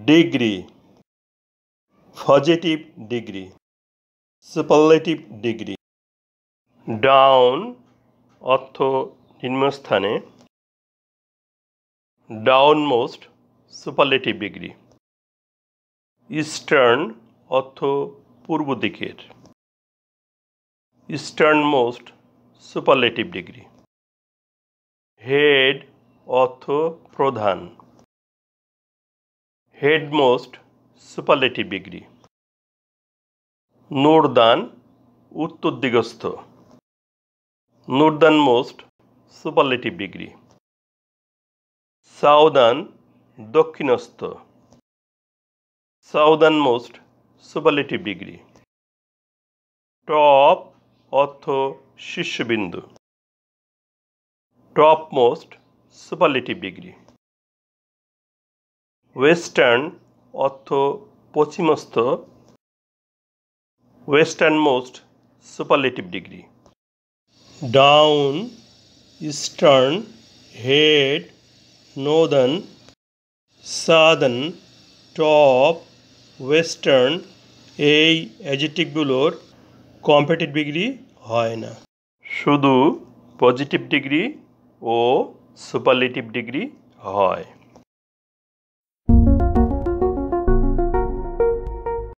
Degree, positive degree, superlative degree. Down অর্থ নিম্নস্থানে, ডাউনমোস্ট superlative degree. Eastern অর্থ পূর্ব দিকের, ইস্টার্নমোস্ট সুপারলেটিভ ডিগ্রি। হেড অর্থ প্রধান, হেডমোস্ট সুপারলেটিভ ডিগ্রি। নূরদান উত্তর দিগস্থ, নূরদানমোস্ট সুপারলেটিভ ডিগ্রি। সাউদার্ন দক্ষিণস্থ, সাউদার্নমোস্ট সুপারলেটিভ ডিগ্রি। টপ অর্থ শীর্ষবিন্দু, টপমোস্ট সুপারলেটিভ ডিগ্রি। ওয়েস্টার্ন অর্থ পশ্চিমস্থ, westernmost superlative degree. Down, eastern, head, northern, southern, top, western এই অ্যাডজেক্টিভগুলোর কম্পারেটিভ ডিগ্রি হয় না, শুধু পজিটিভ ডিগ্রি ও সুপারলেটিভ ডিগ্রি হয়।